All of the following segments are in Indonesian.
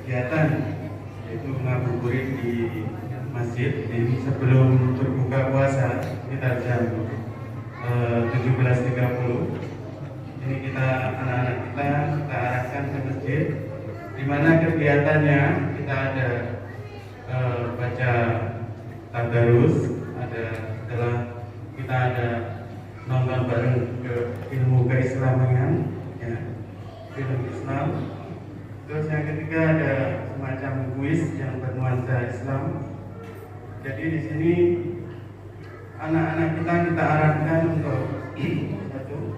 kegiatan yaitu ngabuburit di masjid. Ini sebelum berbuka puasa sekitar jam 17.30. Ini anak-anak kita arahkan ke masjid, di mana kegiatannya kita ada baca tadarus, setelah kita ada nonton bareng ke ilmu keislamian, ya, film Islam. Terus yang ketiga ada semacam kuis yang bernuansa Islam. Jadi di sini anak-anak kita arahkan untuk satu,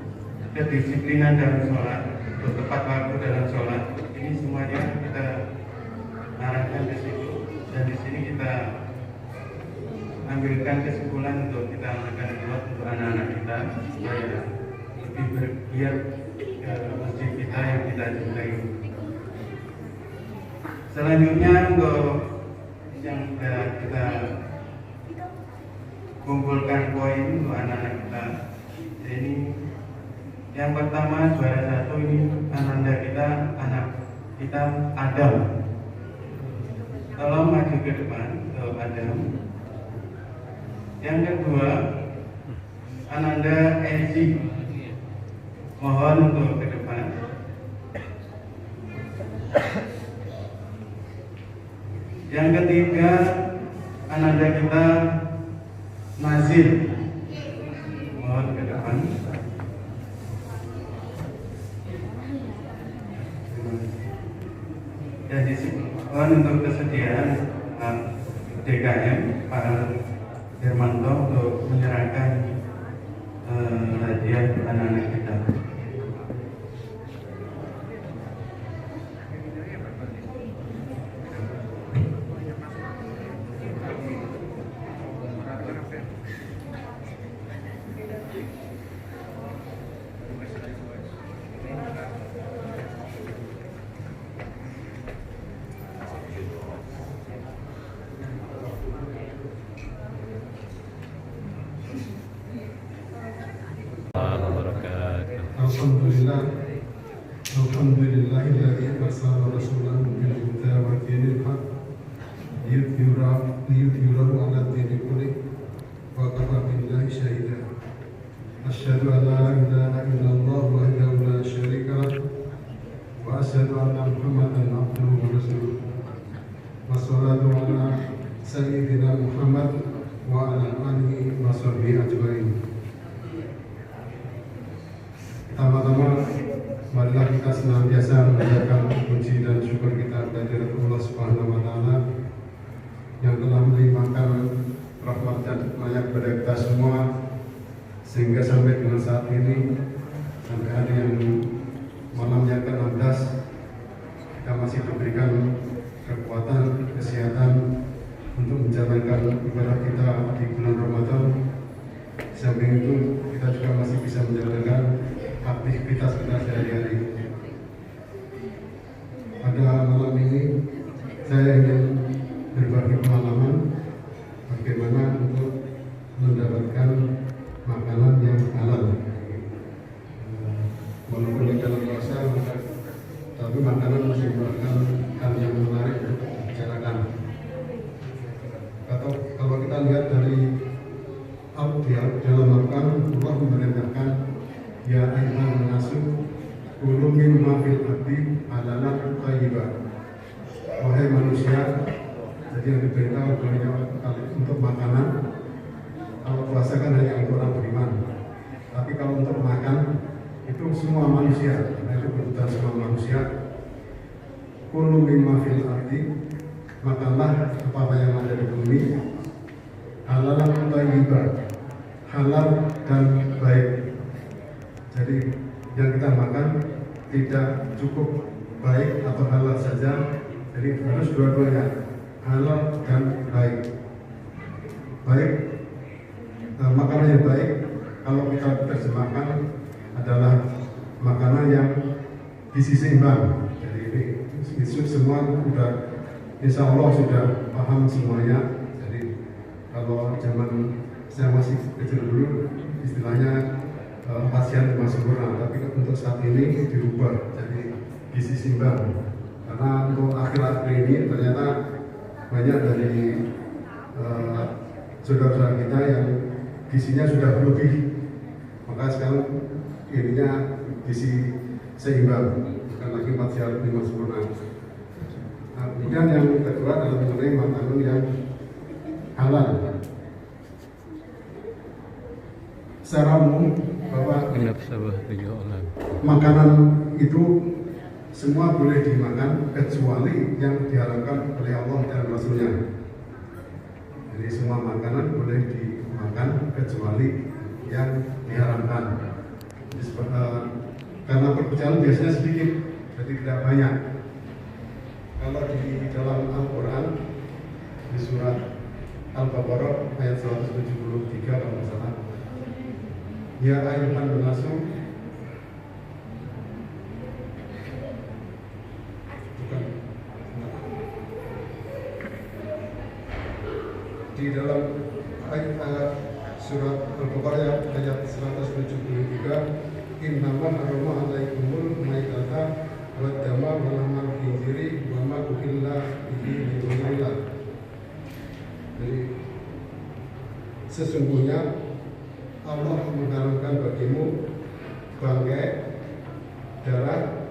kedisiplinan dalam sholat, untuk tepat waktu dalam sholat. Ini semuanya kita arahkan ke situ, dan di sini kita ambilkan kesimpulan untuk kita akan buat untuk anak-anak kita supaya lebih bergiat ke masjid kita yang kita cintai. Selanjutnya untuk yang sudah kita kumpulkan poin untuk anak-anak kita. Ini yang pertama, juara satu ini anak kita Adam. Tolong maju ke depan untuk Adam. Yang kedua, Ananda Ezi, mohon untuk ke depan. Yang ketiga, Ananda kita Nazir, mohon ke depan. Dan di sini mohon untuk kesediaan DKM Pak Hermanto untuk menyerahkan hadiah anak-anak kita. Alhamdulillahilladzi arsala rasulahu bil huda wa dinil haq liyudhhirahu 'ala dini kullih wa kafa billahi shahida. Asyhadu an la ilaha illallah wahdahu la syarika lah wa asyhadu anna Muhammadan abduhu wa rasuluh. Wassalatu ala sayyidina Muhammad wa ala alihi wa sahbihi ajmain. Pertama-tama, marilah kita senantiasa menjaga puji dan syukur kita kehadirat Allah Subhanahu wa Ta'ala yang telah melimpahkan rahmat dan hikmahnya kepada kita semua, sehingga sampai dengan saat ini, sampai hari yang malam yang ke-16, kita masih diberikan kekuatan, kesehatan untuk menjalankan ibadah kita di bulan Ramadan. Samping itu, kita juga masih bisa menjalankan aktivitas kita sehari-hari. Pada malam ini saya ingin berbagi pengalaman bagaimana untuk mendapatkan makanan yang halal. Walaupun di dalam puasa, tapi makanan masih merupakan hal yang menarik untuk dibicarakan. Atau kalau kita lihat dari Al-Qur'an, dalam Al-Qur'an Allah memerintahkan ya ayyuhan nasu kulu mimma fil ardi halalan thayyiban. Wahai manusia, jadi yang diberitahu untuk makanan, kalau puasa kan hanya untuk orang beriman, tapi kalau untuk makan itu semua manusia, itu kebutuhan semua manusia. Kulu mimma fil ardi, makanlah apa yang ada di bumi, halalan thayyiban, halal dan baik. Jadi yang kita makan tidak cukup baik atau halal saja, jadi harus dua-duanya, halal dan baik. Baik, makanan yang baik kalau kita terjemahkan adalah makanan yang gizi seimbang. Jadi ini semua sudah, insya Allah sudah paham semuanya. Jadi kalau zaman saya masih kecil dulu istilahnya pasien cuma sempurna, tapi untuk saat ini dirubah jadi gizi seimbang. Karena untuk akhir-akhir ini ternyata banyak dari saudara-saudara kita yang gizinya sudah berlebih, maka sekarang ininya gizi seimbang, bukan lagi 4 sehat 5 sempurna. Nah, kemudian yang kedua adalah mengenai makanan yang halal. Secara umum bahwa makanan itu semua boleh dimakan kecuali yang diharamkan oleh Allah dan Rasulnya. Jadi semua makanan boleh dimakan kecuali yang diharamkan. Karena perbedaan biasanya sedikit, jadi tidak banyak. Kalau di dalam Al-Quran di surat Al-Baqarah ayat 173 kalau tidak salah, ya ayyuhan nasu, di dalam ayat surat Al-Baqarah ayat 173, innama harrama alaikumul maitata wad dama wa lahmal khinziri wa ma uhilla bihi li ghairillah. Jadi sesungguhnya Allah mengharamkan bagimu bangkai, darah,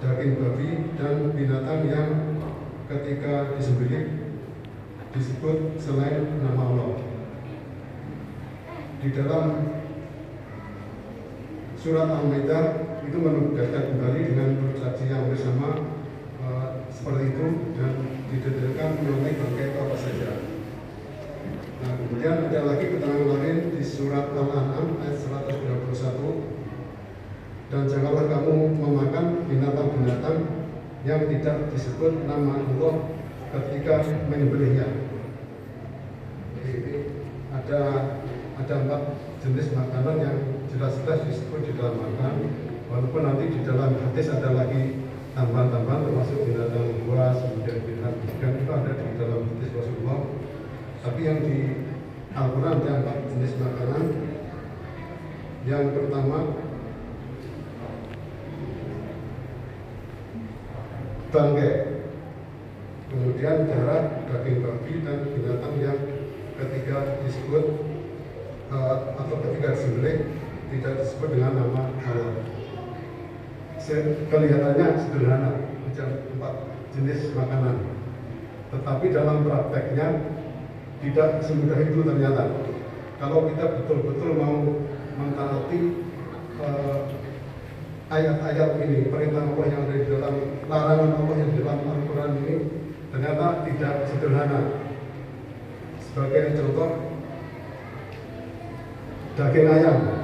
daging babi dan binatang yang ketika disembelih disebut selain nama Allah. Di dalam surat Al-Maidah itu menegaskan kembali dengan saksi yang bersama seperti itu dan didetailkan mengenai bangkai apa saja. Nah, kemudian ada lagi keterangan lain di surat Al-An'am ayat 121, dan janganlah kamu memakan binatang-binatang yang tidak disebut nama Allah ketika menyembelihnya. Jadi ada 4 jenis makanan yang jelas-jelas disebut di dalam makanan, walaupun nanti di dalam hadis ada lagi tambahan-tambahan termasuk binatang buas, kemudian binatang ikan itu ada di dalam hadis Rasulullah. Tapi yang di Al-Quran ada 4 jenis makanan. Yang pertama bangkai, kemudian darah, daging babi dan binatang yang ketika disebut atau ketika disembelih tidak disebut dengan nama Allah. Kelihatannya sederhana, macam 4 jenis makanan, tetapi dalam prakteknya tidak semudah itu ternyata. Kalau kita betul-betul mau mentaati ayat-ayat ini, perintah Allah yang ada di dalam, larangan Allah yang di dalam Al-Quran ini, ternyata tidak sederhana. Sebagai contoh, daging ayam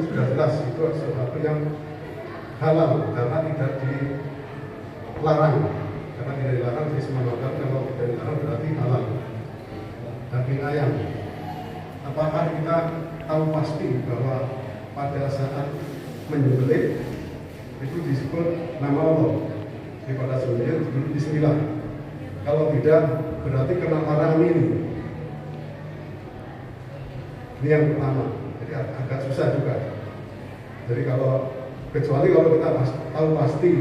sudah jelas itu sesuatu yang halal karena tidak dilarang. Karena tidak dilarang di semua makanan, kalau tidak dilarang berarti halal. Daging ayam, apakah kita tahu pasti bahwa pada saat menyembelih itu disebut nama Allah? Jadi pada sembelih disebut Bismillah. Kalau tidak, berarti kena larangan ini. Ini yang pertama. Jadi agak susah juga. Jadi kecuali kalau kita tahu pasti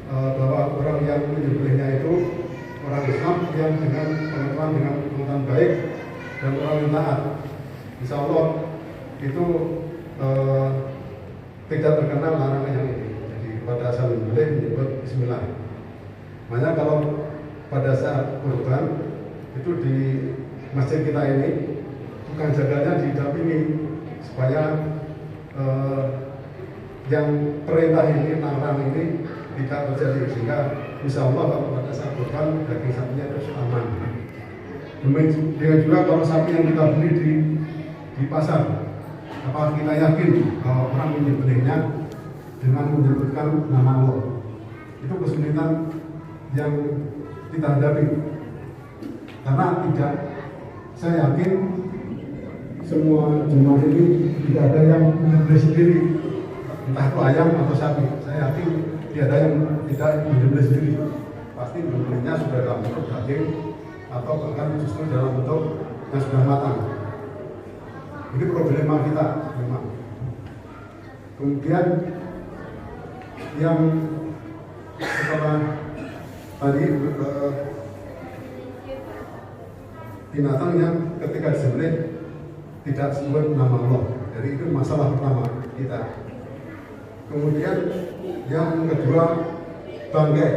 bahwa orang yang menyembelihnya itu orang Islam yang dengan pengetahuan baik dan orang yang taat, insya Allah itu tidak terkena larangan yang ini. Jadi pada saat menyembelih menyebut Bismillah. Makanya kalau pada saat kurban itu di masjid kita ini tukang jaganya didampingi supaya yang perintah ini, larang ini tidak terjadi, sehingga insya Allah kalau pada saat kurban daging sapinya itu aman. Demikian juga kalau sapi yang kita beli di pasar, apakah kita yakin bahwa orang menyembelihnya dengan menyebutkan nama Allah? Itu kesulitan yang kita hadapi, karena saya yakin semua jemaah ini tidak ada yang menyembelih sendiri, entah itu ayam atau sapi. Saya yakin tidak ada yang tidak menyembelih sendiri, pasti menyembelihnya sudah dalam bentuk daging atau bahkan justru dalam bentuk yang sudah matang. Ini problema kita memang. Kemudian yang setelah tadi binatang yang ketika disembelih tidak sebut nama Allah. Jadi itu masalah pertama kita. Kemudian yang kedua, bangkai.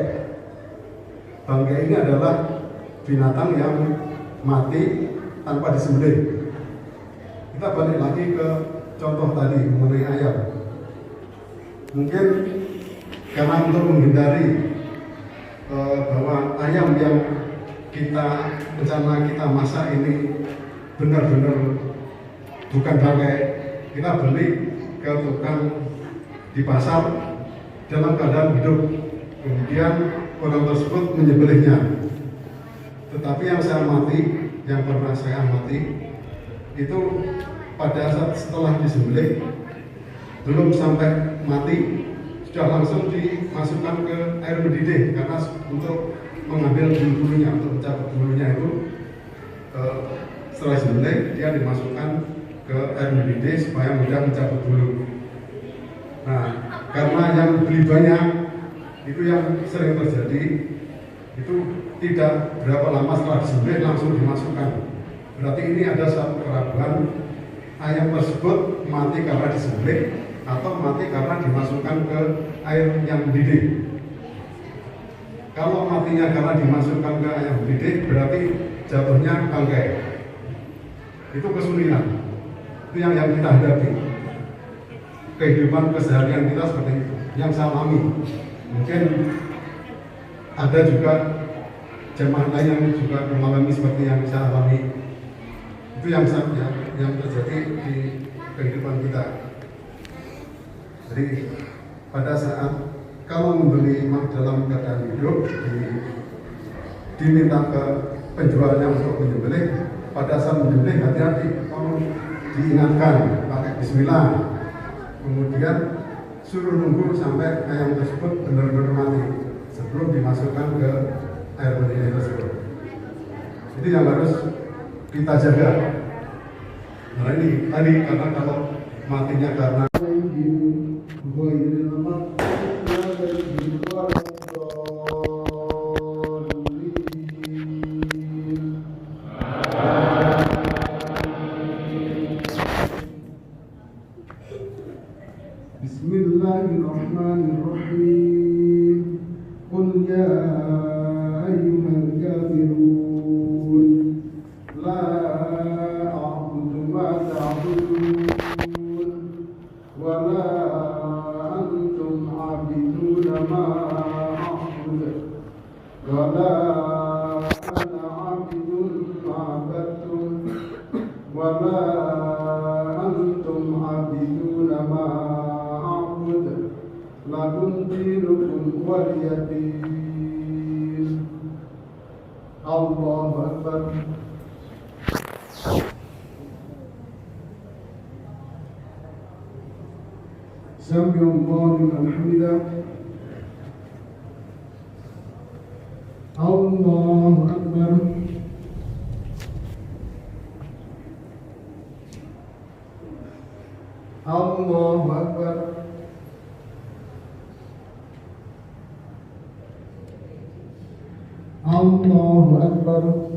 Bangkai ini adalah binatang yang mati tanpa disembelih. Kita balik lagi ke contoh tadi mengenai ayam. Mungkin karena untuk menghindari bahwa ayam yang rencana kita masak ini benar-benar bukan bangkai, kita beli ke tukang di pasar dalam keadaan hidup, kemudian orang tersebut menyembelihnya. Tetapi yang pernah saya amati itu pada saat setelah disembelih belum sampai mati sudah langsung dimasukkan ke air mendidih, karena untuk mengambil bulu-bulunya, untuk mencabut bulunya itu setelah disembelih dia dimasukkan ke air mendidih supaya mudah mencabut bulu. Nah, karena yang beli banyak itu yang sering terjadi itu tidak berapa lama setelah disembelih langsung dimasukkan. Berarti ini ada satu keraguan, ayam tersebut mati karena disembelih atau mati karena dimasukkan ke air yang mendidih. Kalau matinya karena dimasukkan ke air mendidih berarti jatuhnya bangkai. Itu kesulitan. Itu yang kita hadapi. Kehidupan keseharian kita seperti itu, yang saya alami. Mungkin ada juga jemaah lain yang juga mengalami seperti yang saya alami. Itu yang terjadi di kehidupan kita. Jadi pada saat kalau membeli dalam keadaan hidup diminta ke penjualnya untuk menyembelih, pada saat menyembelih hati-hati, tolong diingatkan pakai bismillah. Kemudian suruh nunggu sampai ayam tersebut benar-benar mati sebelum dimasukkan ke air mendidih tersebut. Itu yang harus kita jaga. Nah ini tadi karena kalau matinya karena Bismillahirrahmanirrahim. Qul ya ayyuhal kafirun la a'budu ma ta'budun wa la antum 'abiduna ma a'budu wa la ana 'abidun ma 'abadtum wa la antum 'abiduna ma lakum dinukum waliyadin. Allahu Akbar. Sami Allahu liman hamidah. Allahu Akbar. Allahu Akbar. Allahu Akbar.